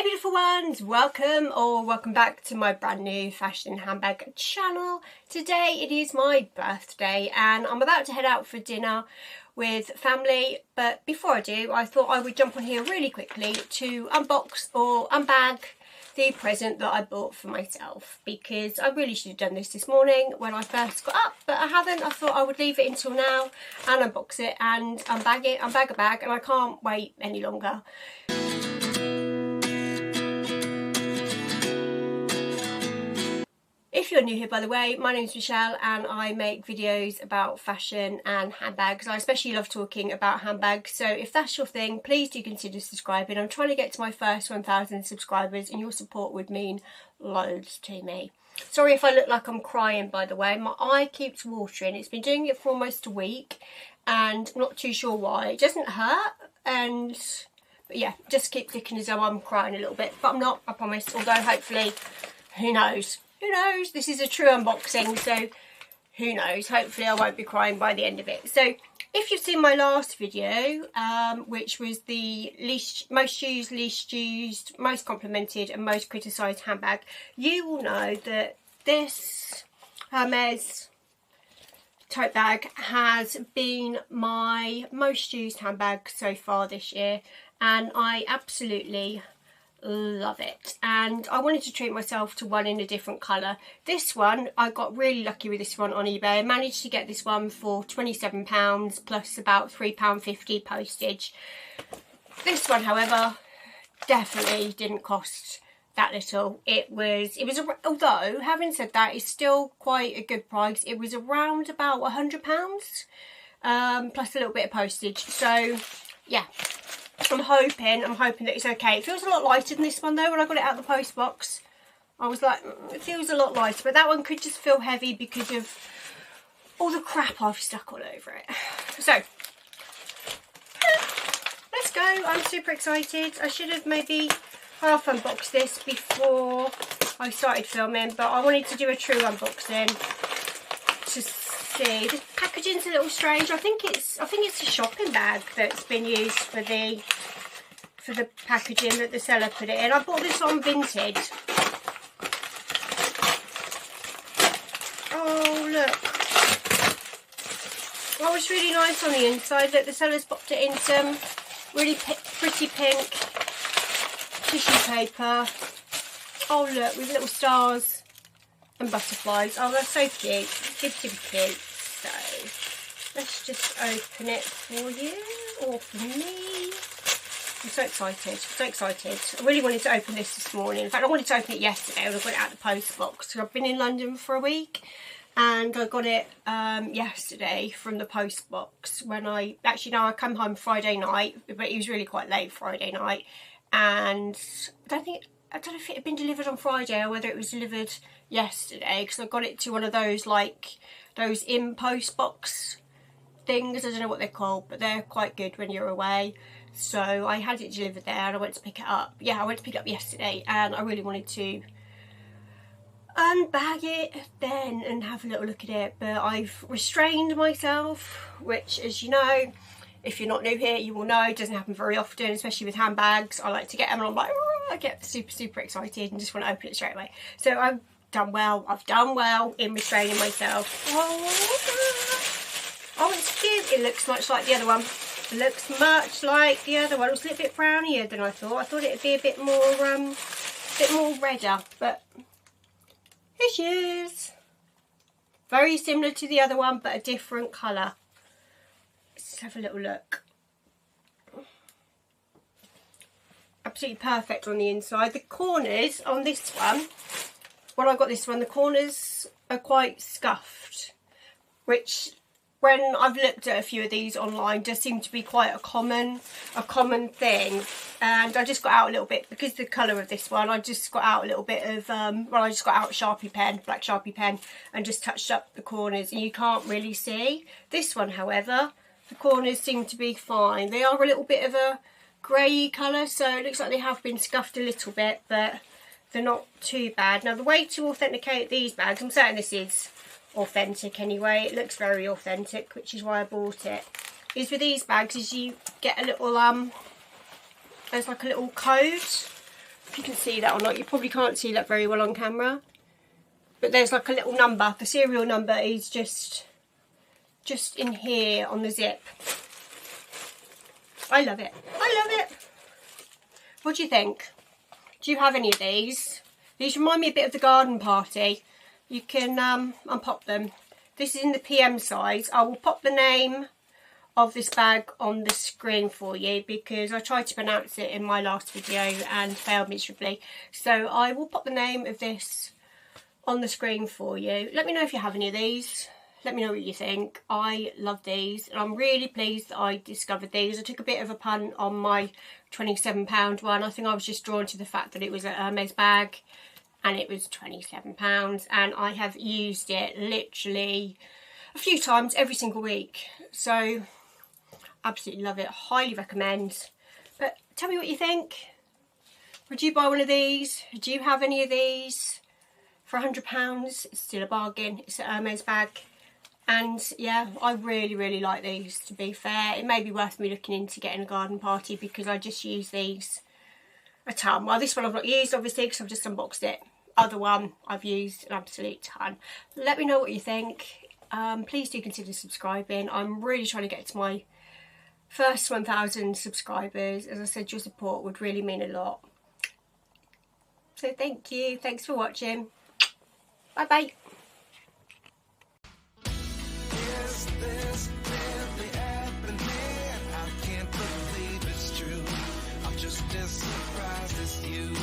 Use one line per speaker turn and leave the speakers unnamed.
Hey beautiful ones, welcome back to my brand new fashion handbag channel. Today it is my birthday and I'm about to head out for dinner with family, but before I do I thought I would jump on here really quickly to unbox or unbag the present that I bought for myself, because I really should have done this morning when I first got up, but I haven't. I thought I would leave it until now and unbox it and unbag a bag, and I can't wait any longer. If you're new here, by the way, my name's Michelle and I make videos about fashion and handbags. I especially love talking about handbags, so if that's your thing, please do consider subscribing. I'm trying to get to my first 1,000 subscribers and your support would mean loads to me. Sorry if I look like I'm crying, by the way. My eye keeps watering. It's been doing it for almost a week and I'm not too sure why. It doesn't hurt, but yeah, just keep thinking as though I'm crying a little bit, but I'm not, I promise. Although hopefully, who knows? Who knows? This is a true unboxing, so who knows? Hopefully I won't be crying by the end of it. So if you've seen my last video, which was the most used, least used, most complimented and most criticised handbag, you will know that this Hermes tote bag has been my most used handbag so far this year, and I absolutely love it. And I wanted to treat myself to one in a different colour. This one, I got really lucky with this one on eBay. I managed to get this one for £27 plus about £3.50 postage. This one, however, definitely didn't cost that little. It was although having said that, it's still quite a good price. It was around about £100 plus a little bit of postage. So yeah, I'm hoping that it's okay. It feels a lot lighter than this one though. When I got it out of the post box, I was like, it feels a lot lighter, but that one could just feel heavy because of all the crap I've stuck all over it. So let's go. I'm super excited. I should have maybe half unboxed this before I started filming, but I wanted to do a true unboxing to see. The packaging's a little strange. I think it's a shopping bag that's been used for the packaging that the seller put it in. I bought this on Vinted. Oh look. Oh, it's really nice on the inside. Look, the seller's popped it in some really pretty pink tissue paper. Oh look, with little stars and butterflies. Oh, that's so cute. Cute. So let's just open it for you, or for me. I'm so excited. I really wanted to open this morning. In fact, I wanted to open it yesterday when I got it out of the post box. So I've been in London for a week and I got it yesterday from the post box. When I come home Friday night, but it was really quite late Friday night, and I don't know if it had been delivered on Friday or whether it was delivered yesterday, because I got it to one of those, like those in post box things. I don't know what they're called, but they're quite good when you're away. So I had it delivered there and I went to pick it up. Yeah, I went to pick it up yesterday and I really wanted to unbag it then and have a little look at it, but I've restrained myself, which, as you know, if you're not new here, you will know it doesn't happen very often, especially with handbags. I like to get them and I'm like, I get super excited and just want to open it straight away. So I've done well in restraining myself. Oh, it's cute. It looks much like the other one. It was a little bit brownier than I thought. I thought it would be a bit more redder, but here she is. Very similar to the other one, but a different colour. Let's have a little look. Absolutely perfect on the inside. The corners on this one, when I got this one, the corners are quite scuffed, which, when I've looked at a few of these online, does seem to be quite a common thing. And I just got out a little bit, because of the colour of this one, I just got out a little bit of, I just got out black Sharpie pen, and just touched up the corners, and you can't really see. This one, however, the corners seem to be fine. They are a little bit of a grey colour, so it looks like they have been scuffed a little bit, but they're not too bad. Now, the way to authenticate these bags, I'm certain this is authentic anyway, it looks very authentic, which is why I bought it, is with these bags is you get a little there's like a little code if you can see that or not. You probably can't see that very well on camera, but there's like a little number. The serial number is just in here on the zip. I love it. I love it. What do you think? Do you have any of these? These remind me a bit of the garden party. You can unpop them. This is in the PM size. I will pop the name of this bag on the screen for you because I tried to pronounce it in my last video and failed miserably. So I will pop the name of this on the screen for you. Let me know if you have any of these. Let me know what you think. I love these and I'm really pleased that I discovered these. I took a bit of a punt on my £27 one. I think I was just drawn to the fact that it was a Hermes bag and it was £27, and I have used it literally a few times every single week. So absolutely love it. Highly recommend. But tell me what you think. Would you buy one of these? Do you have any of these? For £100, it's still a bargain. It's a Hermes bag. And yeah, I really like these, to be fair. It may be worth me looking into getting a garden party because I just use these a ton. Well, this one I've not used, obviously, because I've just unboxed it. Other one I've used an absolute ton. Let me know what you think. Please do consider subscribing. I'm really trying to get to my first 1,000 subscribers. As I said, your support would really mean a lot. So thank you. Thanks for watching. Bye bye. Just as surprised as you.